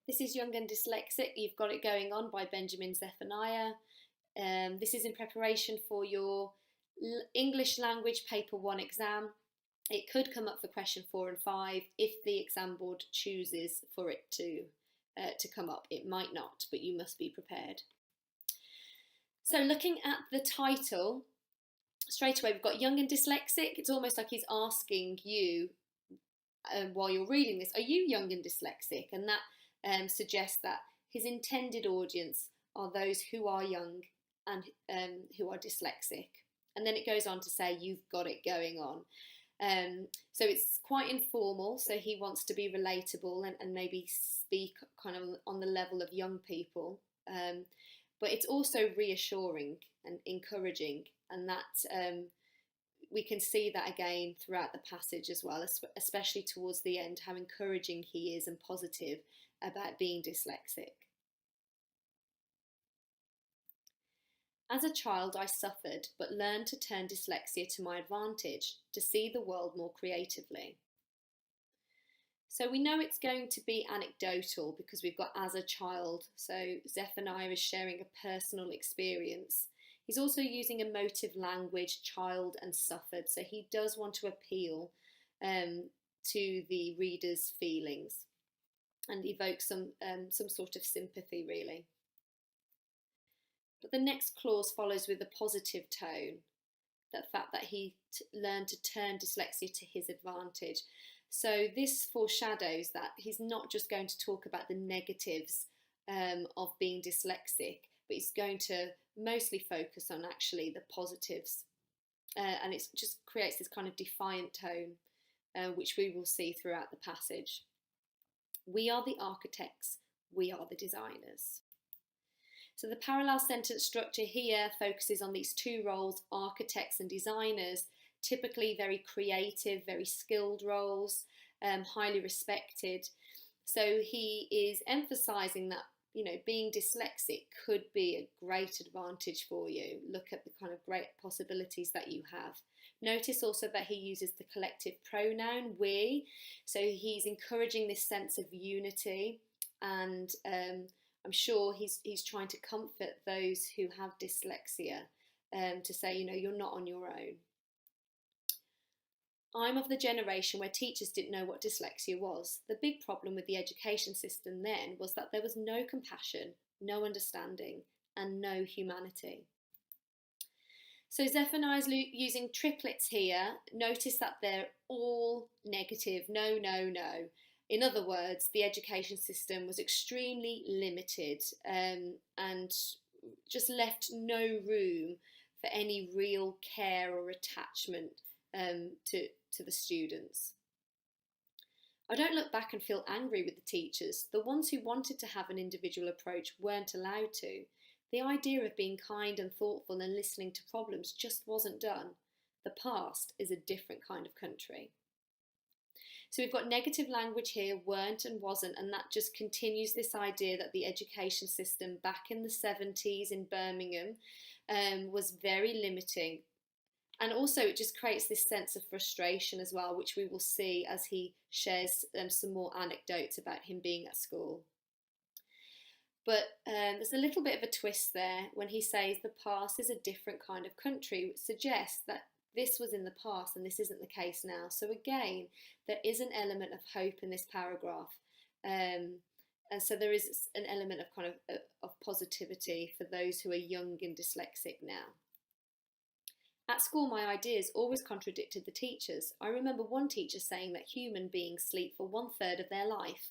This is Young and Dyslexic, You've Got It Going On by Benjamin Zephaniah. This is in preparation for your English Language Paper 1 exam. It could come up for question 4 and 5 if the exam board chooses for it to come up. It might not, but you must be prepared. So looking at the title, straight away we've got Young and Dyslexic. It's almost like he's asking you while you're reading this, are you young and dyslexic? And that suggests that his intended audience are those who are young and who are dyslexic. And then it goes on to say, you've got it going on. So it's quite informal, so he wants to be relatable and maybe speak kind of on the level of young people. But it's also reassuring and encouraging, and that we can see that again throughout the passage as well, especially towards the end, how encouraging he is and positive about being dyslexic. As a child, I suffered, but learned to turn dyslexia to my advantage, to see the world more creatively. So we know it's going to be anecdotal because we've got as a child. So Zephaniah is sharing a personal experience. He's also using emotive language, child and suffered. So he does want to appeal to the reader's feelings and evoke some sort of sympathy, really. But the next clause follows with a positive tone, the fact that he learned to turn dyslexia to his advantage. So this foreshadows that he's not just going to talk about the negatives of being dyslexic, but he's going to mostly focus on actually the positives. And it just creates this kind of defiant tone, which we will see throughout the passage. We are the architects, we are the designers. So the parallel sentence structure here focuses on these two roles, architects and designers, typically very creative, very skilled roles, highly respected. So he is emphasising that, you know, being dyslexic could be a great advantage for you. Look at the kind of great possibilities that you have. Notice also that he uses the collective pronoun we, so he's encouraging this sense of unity, and I'm sure he's trying to comfort those who have dyslexia, to say, you know, you're not on your own. I'm of the generation where teachers didn't know what dyslexia was. The big problem with the education system then was that there was no compassion, no understanding, and no humanity. So Zephaniah is using triplets here. Notice that they're all negative, no, no, no. In other words, the education system was extremely limited and just left no room for any real care or attachment to the students. I don't look back and feel angry with the teachers. The ones who wanted to have an individual approach weren't allowed to. The idea of being kind and thoughtful and listening to problems just wasn't done. The past is a different kind of country. So we've got negative language here, weren't and wasn't, and that just continues this idea that the education system back in the 70s in Birmingham was very limiting. And also it just creates this sense of frustration as well, which we will see as he shares some more anecdotes about him being at school. But there's a little bit of a twist there when he says the past is a different kind of country, which suggests that this was in the past and this isn't the case now. So again, there is an element of hope in this paragraph. And so there is an element of kind of positivity for those who are young and dyslexic now. At school, my ideas always contradicted the teachers. I remember one teacher saying that human beings sleep for 1/3 of their life.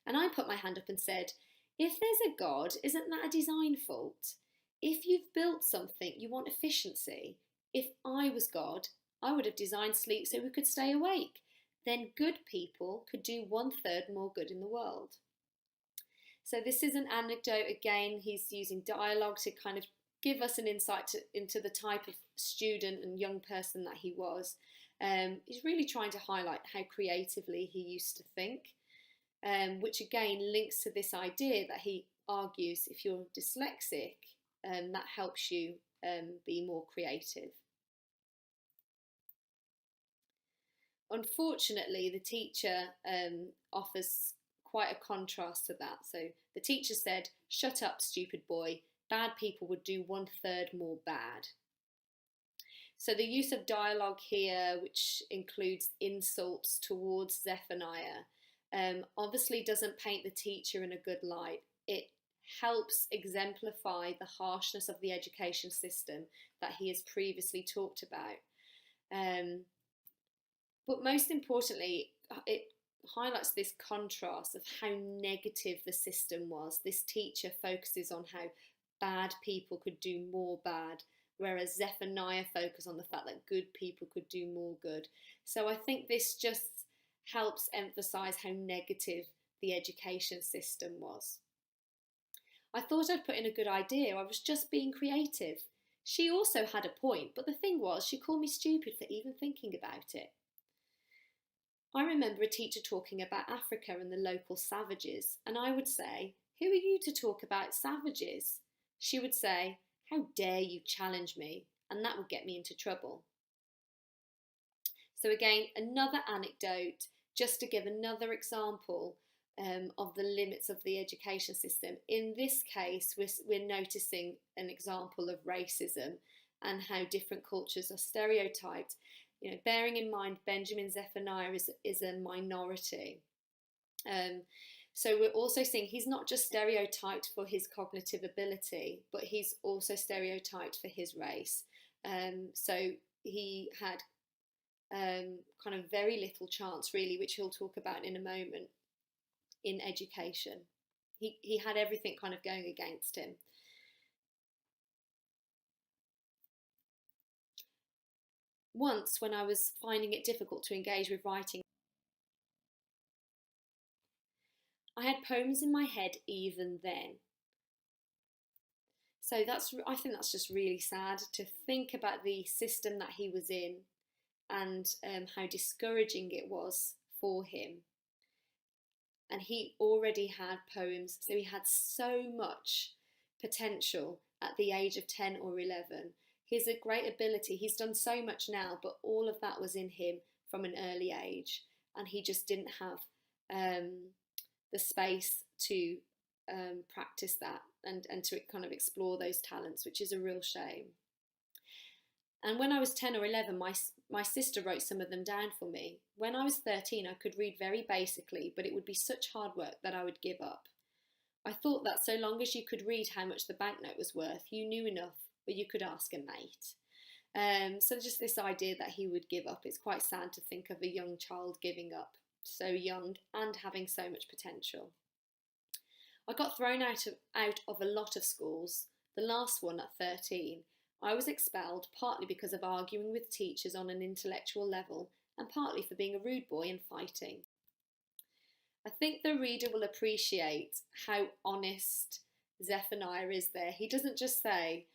And I put my hand up and said, if there's a God, isn't that a design fault? If you've built something, you want efficiency. If I was God, I would have designed sleep so we could stay awake. Then good people could do 1/3 more good in the world. So this is an anecdote. Again, he's using dialogue to kind of give us an insight into the type of student and young person that he was. He's really trying to highlight how creatively he used to think, which again links to this idea that he argues if you're dyslexic, that helps you be more creative. Unfortunately, the teacher offers quite a contrast to that. So the teacher said, "Shut up, stupid boy. Bad people would do 1/3 more bad." So the use of dialogue here, which includes insults towards Zephaniah, obviously doesn't paint the teacher in a good light. It helps exemplify the harshness of the education system that he has previously talked about. But most importantly, it highlights this contrast of how negative the system was. This teacher focuses on how bad people could do more bad, whereas Zephaniah focused on the fact that good people could do more good. So I think this just helps emphasize how negative the education system was. I thought I'd put in a good idea. I was just being creative. She also had a point, but the thing was, she called me stupid for even thinking about it. I remember a teacher talking about Africa and the local savages, and I would say, "Who are you to talk about savages?" She would say, "How dare you challenge me?" And that would get me into trouble. So again, another anecdote, just to give another example of the limits of the education system. In this case, we're noticing an example of racism and how different cultures are stereotyped. You know, bearing in mind Benjamin Zephaniah is a minority. So we're also seeing he's not just stereotyped for his cognitive ability, but he's also stereotyped for his race. So he had kind of very little chance, really, which he'll talk about in a moment, in education. He had everything kind of going against him. Once, when I was finding it difficult to engage with writing, I had poems in my head even then. So I think that's just really sad to think about the system that he was in and how discouraging it was for him. And he already had poems, so he had so much potential at the age of 10 or 11. He's a great ability. He's done so much now, but all of that was in him from an early age, and he just didn't have the space to practice that and to kind of explore those talents, which is a real shame. And when I was 10 or 11, my sister wrote some of them down for me. When I was 13, I could read very basically, but it would be such hard work that I would give up. I thought that so long as you could read how much the banknote was worth, you knew enough, but you could ask a mate. So just this idea that he would give up, it's quite sad to think of a young child giving up so young and having so much potential. I got thrown out of a lot of schools, the last one at 13. I was expelled partly because of arguing with teachers on an intellectual level and partly for being a rude boy and fighting. I think the reader will appreciate how honest Zephaniah is there. He doesn't just say,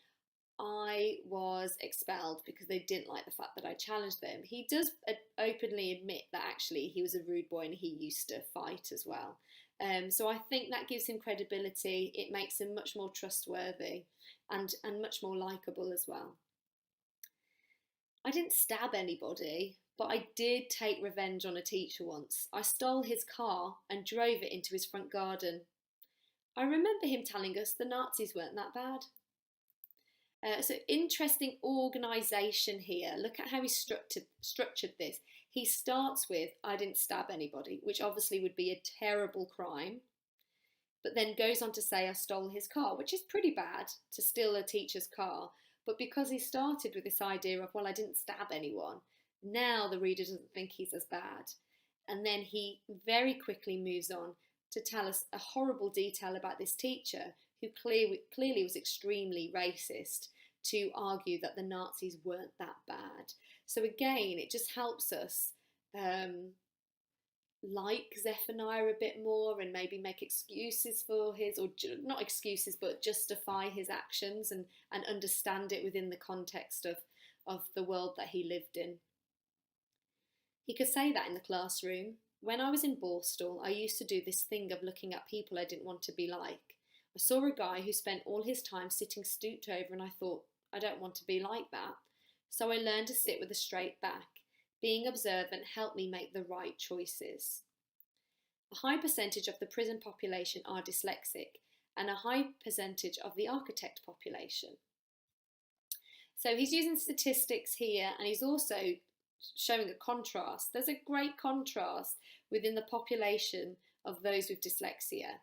"I was expelled because they didn't like the fact that I challenged them." He does openly admit that actually he was a rude boy and he used to fight as well. So I think that gives him credibility. It makes him much more trustworthy and much more likeable as well. I didn't stab anybody, but I did take revenge on a teacher once. I stole his car and drove it into his front garden. I remember him telling us the Nazis weren't that bad. So interesting organisation here. Look at how he structured this. He starts with, "I didn't stab anybody," which obviously would be a terrible crime, but then goes on to say, "I stole his car," which is pretty bad to steal a teacher's car. But because he started with this idea of, "Well, I didn't stab anyone," now the reader doesn't think he's as bad. And then he very quickly moves on to tell us a horrible detail about this teacher who clearly was extremely racist, to argue that the Nazis weren't that bad. So again, it just helps us like Zephaniah a bit more and maybe make excuses for his, or not excuses, but justify his actions and understand it within the context of the world that he lived in. He could say that in the classroom. "When I was in Borstal, I used to do this thing of looking at people I didn't want to be like. I saw a guy who spent all his time sitting stooped over and I thought, I don't want to be like that. So I learned to sit with a straight back. Being observant helped me make the right choices." A high percentage of the prison population are dyslexic, and a high percentage of the architect population. So he's using statistics here, and he's also showing a contrast. There's a great contrast within the population of those with dyslexia.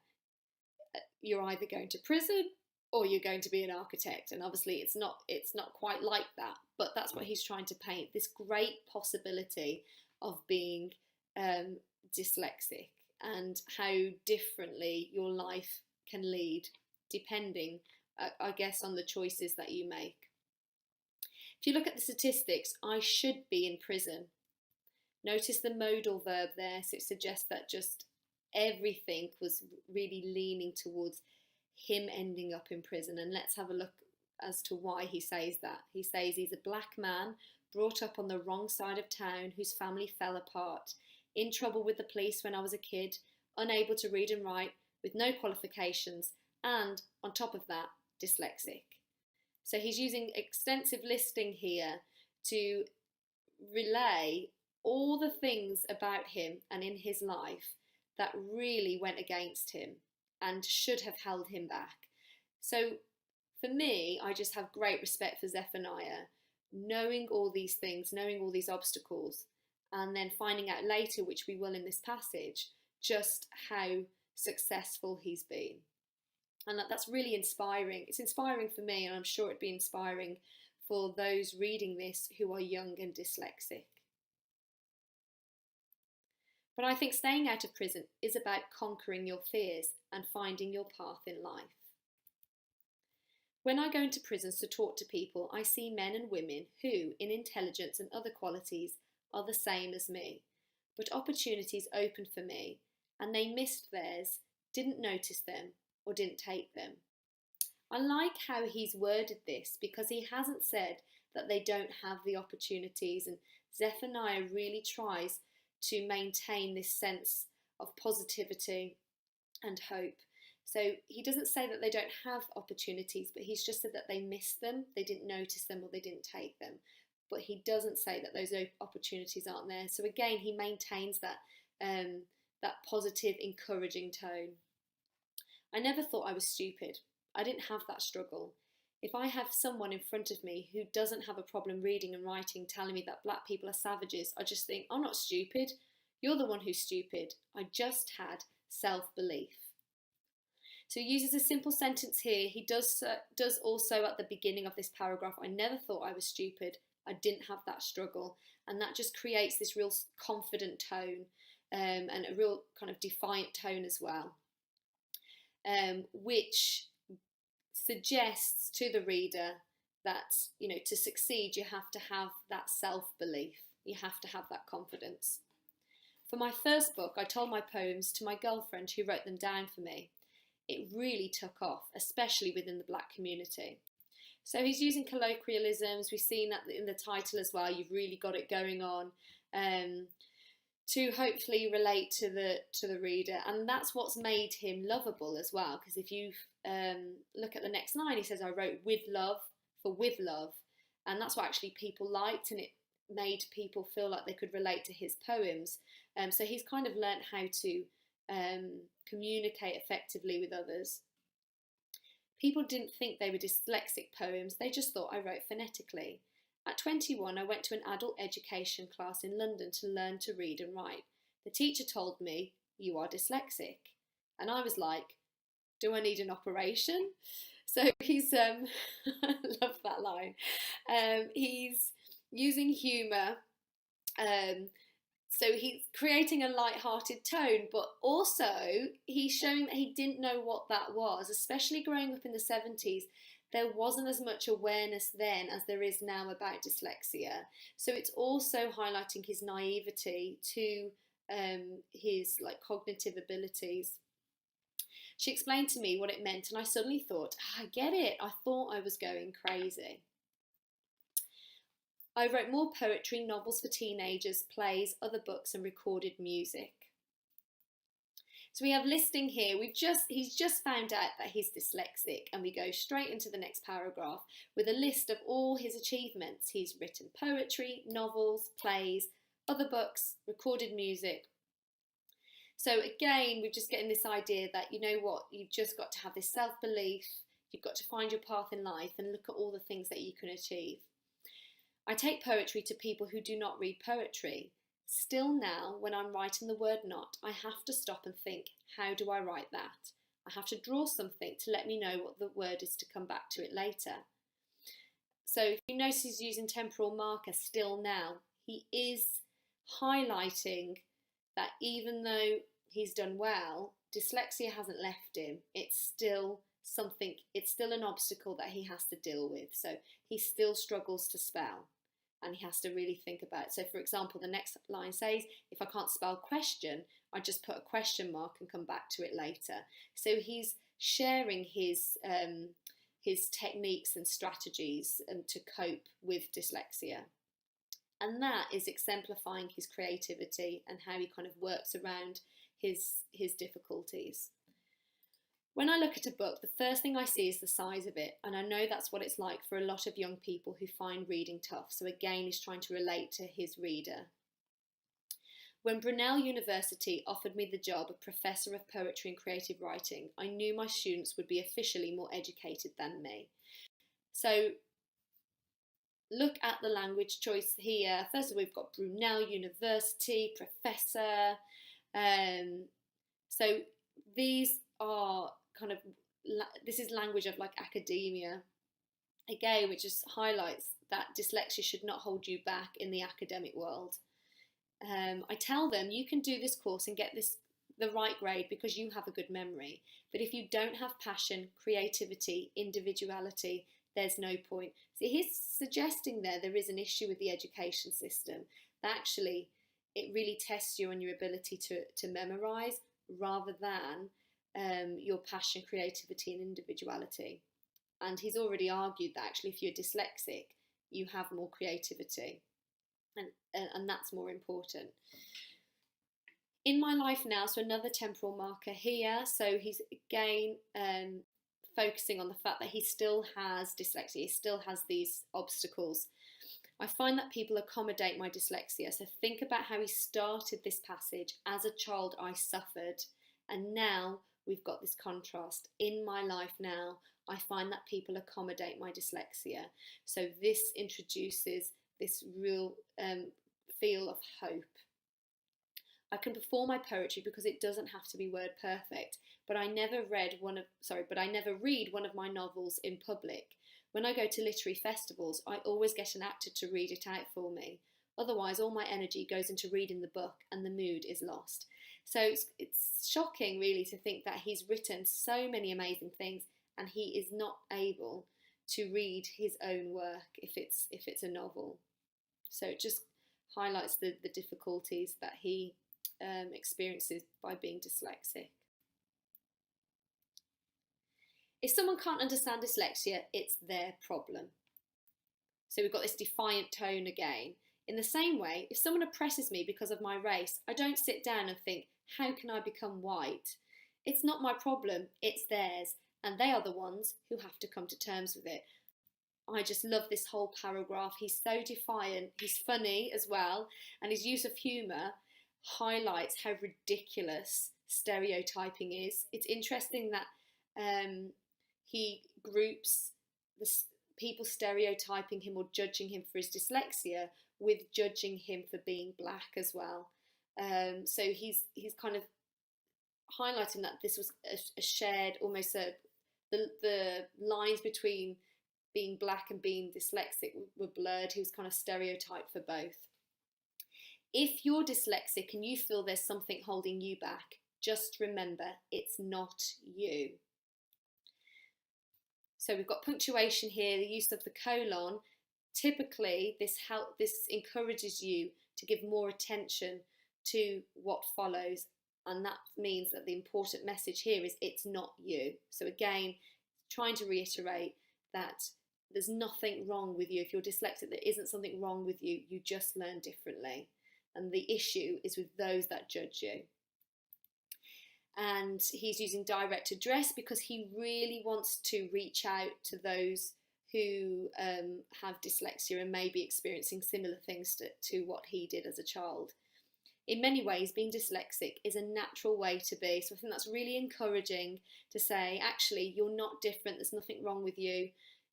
You're either going to prison or you're going to be an architect, and obviously it's not quite like that, but that's what he's trying to paint, this great possibility of being dyslexic and how differently your life can lead depending, I guess, on the choices that you make. If you look at the statistics, I should be in prison. Notice the modal verb there, so it suggests that just everything was really leaning towards him ending up in prison. And let's have a look as to why he says that. He says he's a black man brought up on the wrong side of town whose family fell apart, in trouble with the police when I was a kid, unable to read and write, with no qualifications, and on top of that, dyslexic. So he's using extensive listing here to relay all the things about him and in his life that really went against him and should have held him back. So for me, I just have great respect for Zephaniah, knowing all these things, knowing all these obstacles, and then finding out later, which we will in this passage, just how successful he's been. And that's really inspiring. It's inspiring for me, and I'm sure it'd be inspiring for those reading this who are young and dyslexic. But I think staying out of prison is about conquering your fears and finding your path in life. When I go into prisons to talk to people, I see men and women who, in intelligence and other qualities, are the same as me. But opportunities opened for me, and they missed theirs, didn't notice them, or didn't take them. I like how he's worded this, because he hasn't said that they don't have the opportunities, and Zephaniah really tries to maintain this sense of positivity and hope. So he doesn't say that they don't have opportunities, but he's just said that they missed them, they didn't notice them, or they didn't take them. But he doesn't say that those opportunities aren't there. So again, he maintains that that positive, encouraging tone. I never thought I was stupid. I didn't have that struggle. If I have someone in front of me who doesn't have a problem reading and writing telling me that black people are savages, I just think, I'm not stupid. You're the one who's stupid. I just had self-belief. So he uses a simple sentence here. He does also at the beginning of this paragraph, I never thought I was stupid. I didn't have that struggle. And that just creates this real confident tone and a real kind of defiant tone as well, which suggests to the reader that, you know, to succeed, you have to have that self-belief. You have to have that confidence. For my first book, I told my poems to my girlfriend who wrote them down for me. It really took off, especially within the black community. So he's using colloquialisms. We've seen that in the title as well. You've really got it going on to hopefully relate to the reader, and that's what's made him lovable as well. Because if you look at the next line, he says, "I wrote with love for with love," and that's what actually people liked, and it made people feel like they could relate to his poems. So he's kind of learnt how to communicate effectively with others. People didn't think they were dyslexic poems, they just thought I wrote phonetically. At 21, I went to an adult education class in London to learn to read and write. The teacher told me, "You are dyslexic." And I was like, do I need an operation? So he's, I love that line. He's using humour. So he's creating a light-hearted tone, but also he's showing that he didn't know what that was, especially growing up in the 70s. There wasn't as much awareness then as there is now about dyslexia. So it's also highlighting his naivety to his cognitive abilities. She explained to me what it meant, and I suddenly thought, I get it. I thought I was going crazy. I wrote more poetry, novels for teenagers, plays, other books, and recorded music. So we have listing here. He's just found out that he's dyslexic, and we go straight into the next paragraph with a list of all his achievements. He's written poetry, novels, plays, other books, recorded music. So again, we're just getting this idea that, you know what, you've just got to have this self-belief, you've got to find your path in life and look at all the things that you can achieve. I take poetry to people who do not read poetry. Still now, when I'm writing the word not, I have to stop and think, how do I write that? I have to draw something to let me know what the word is to come back to it later. So if you notice he's using temporal marker still now, he is highlighting that even though he's done well, dyslexia hasn't left him. It's still something, it's still an obstacle that he has to deal with. So he still struggles to spell and he has to really think about it. So for example, the next line says, if I can't spell question, I just put a question mark and come back to it later. So he's sharing his techniques and strategies to cope with dyslexia. And that is exemplifying his creativity and how he kind of works around his difficulties. When I look at a book, the first thing I see is the size of it, and I know that's what it's like for a lot of young people who find reading tough. So again, he's trying to relate to his reader. When Brunel University offered me the job of Professor of Poetry and Creative Writing, I knew my students would be officially more educated than me. So look at the language choice here. First of all, we've got Brunel University, Professor. So these are kind of, this is language of like academia. Again, which just highlights that dyslexia should not hold you back in the academic world. I tell them you can do this course and get the right grade because you have a good memory. But if you don't have passion, creativity, individuality, there's no point. So he's suggesting there is an issue with the education system, that actually it really tests you on your ability to memorise rather than your passion, creativity and individuality. And he's already argued that actually if you're dyslexic, you have more creativity. And that's more important. In my life now, so another temporal marker here. So he's again focusing on the fact that he still has dyslexia, he still has these obstacles. I find that people accommodate my dyslexia. So think about how he started this passage. As a child, I suffered, and now we've got this contrast. In my life now, I find that people accommodate my dyslexia. So this introduces this real feel of hope. I can perform my poetry because it doesn't have to be word perfect, but I never read one of my novels in public. When I go to literary festivals, I always get an actor to read it out for me. Otherwise, all my energy goes into reading the book and the mood is lost. So it's shocking really to think that he's written so many amazing things and he is not able to read his own work if it's a novel. So it just highlights the difficulties that he experiences by being dyslexic. If someone can't understand dyslexia, it's their problem. So we've got this defiant tone again. In the same way, if someone oppresses me because of my race, I don't sit down and think, how can I become white? It's not my problem, it's theirs, and they are the ones who have to come to terms with it. I just love this whole paragraph. He's so defiant, he's funny as well, and his use of humour highlights how ridiculous stereotyping is. It's interesting that he groups the people stereotyping him or judging him for his dyslexia with judging him for being black as well. So he's kind of highlighting that this was a shared, almost the lines between being black and being dyslexic were blurred. He was kind of stereotyped for both. If you're dyslexic and you feel there's something holding you back, just remember it's not you. So we've got punctuation here, the use of the colon. Typically, this encourages you to give more attention to what follows, and that means that the important message here is it's not you. So again, trying to reiterate that there's nothing wrong with you. If you're dyslexic, there isn't something wrong with you. You just learn differently. And the issue is with those that judge you. And he's using direct address because he really wants to reach out to those who have dyslexia and may be experiencing similar things to what he did as a child. in many ways, being dyslexic is a natural way to be. So I think that's really encouraging to say, actually, you're not different. There's nothing wrong with you.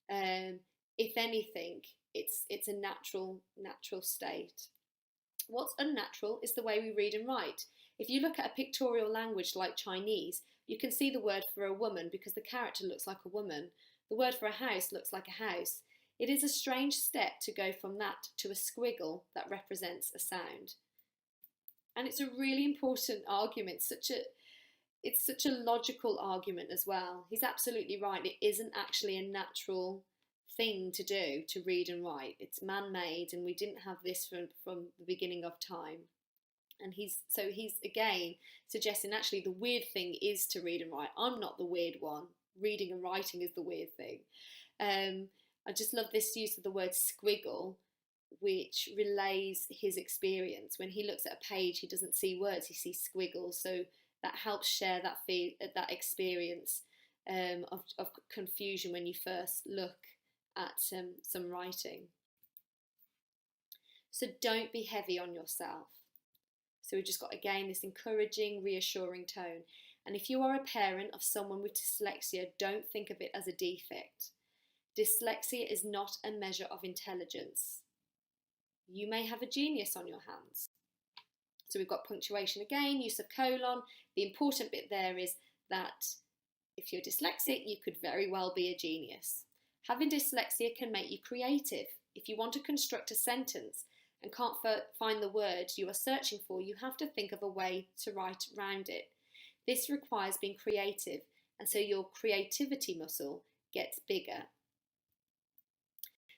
If anything, it's a natural state. What's unnatural is the way we read and write. If you look at a pictorial language like Chinese, you can see the word for a woman because the character looks like a woman. The word for a house looks like a house. It is a strange step to go from that to a squiggle that represents a sound. And it's a really important argument. It's such a logical argument as well. He's absolutely right. It isn't actually a natural thing to do, to read and write. It's man-made, and we didn't have this from the beginning of time. And he's again suggesting actually the weird thing is to read and write. I'm not the weird one. Reading and writing is the weird thing. I just love this use of the word squiggle, which relays his experience. When he looks at a page, he doesn't see words, he sees squiggles. So that helps share that experience of confusion when you first look at some writing. So don't be heavy on yourself. So we've just got, again, this encouraging, reassuring tone. And if you are a parent of someone with dyslexia, don't think of it as a defect. Dyslexia is not a measure of intelligence. You may have a genius on your hands. So we've got punctuation again, use of colon. The important bit there is that if you're dyslexic, you could very well be a genius. Having dyslexia can make you creative. If you want to construct a sentence and can't find the word you are searching for, you have to think of a way to write around it. This requires being creative, and so your creativity muscle gets bigger.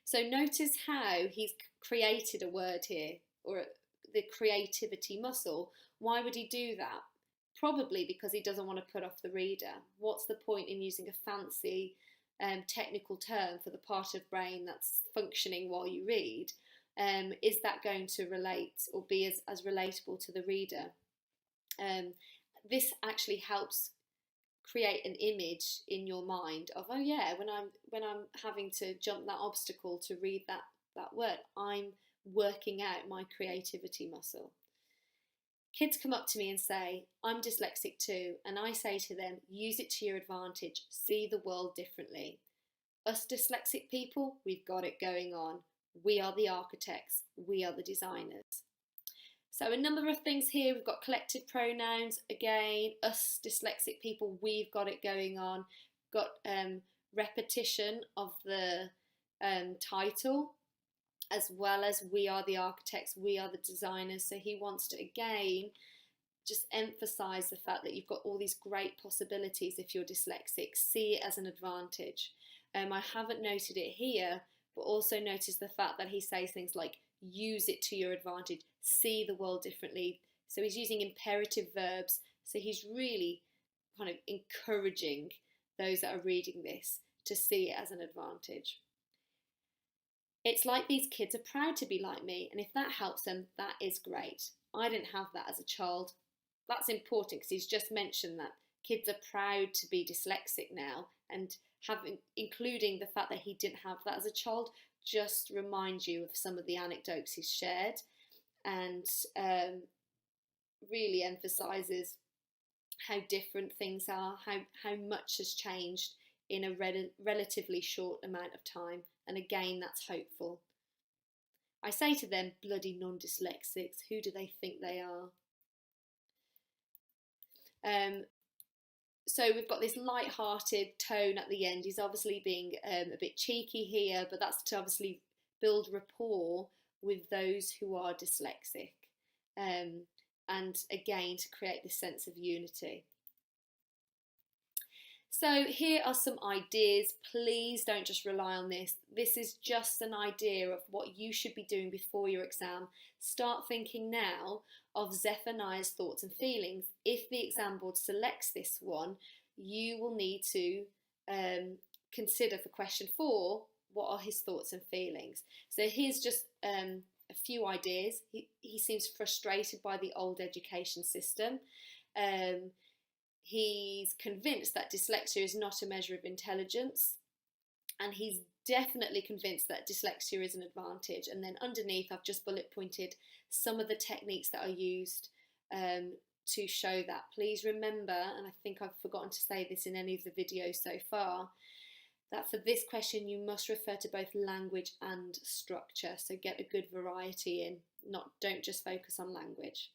So notice how he's created a word here, or the creativity muscle. Why would he do that? Probably because he doesn't want to put off the reader. What's the point in using a fancy technical term for the part of brain that's functioning while you read? Is that going to relate or be as relatable to the reader? This actually helps create an image in your mind of, oh yeah, when I'm having to jump that obstacle to read that word, I'm working out my creativity muscle. Kids come up to me and say, I'm dyslexic too, and I say to them, use it to your advantage, see the world differently. Us dyslexic people, we've got it going on. We are the architects, we are the designers. So a number of things here. We've got collective pronouns. Again, us dyslexic people, we've got it going on. Got repetition of the title, as well as we are the architects, we are the designers. So he wants to, again, just emphasise the fact that you've got all these great possibilities if you're dyslexic. See it as an advantage. I haven't noted it here, but also notice the fact that he says things like, use it to your advantage, see the world differently. So he's using imperative verbs. So he's really kind of encouraging those that are reading this to see it as an advantage. It's like these kids are proud to be like me, and if that helps them, that is great. I didn't have that as a child. That's important because he's just mentioned that kids are proud to be dyslexic now, and including the fact that he didn't have that as a child just reminds you of some of the anecdotes he's shared, and really emphasises how different things are, how much has changed in a relatively short amount of time. And again, that's hopeful. I say to them, bloody non-dyslexics, who do they think they are? So we've got this light-hearted tone at the end. He's obviously being a bit cheeky here, but that's to obviously build rapport with those who are dyslexic. And again, to create this sense of unity. So here are some ideas. Please don't just rely on this. This is just an idea of what you should be doing before your exam. Start thinking now of Zephaniah's thoughts and feelings. If the exam board selects this one, you will need to consider for question 4, what are his thoughts and feelings? So here's just a few ideas. He seems frustrated by the old education system. He's convinced that dyslexia is not a measure of intelligence, and he's definitely convinced that dyslexia is an advantage. And then underneath, I've just bullet pointed some of the techniques that are used um, to show that. Please remember, and I think I've forgotten to say this in any of the videos so far, that for this question you must refer to both language and structure. So get a good variety in, don't just focus on language.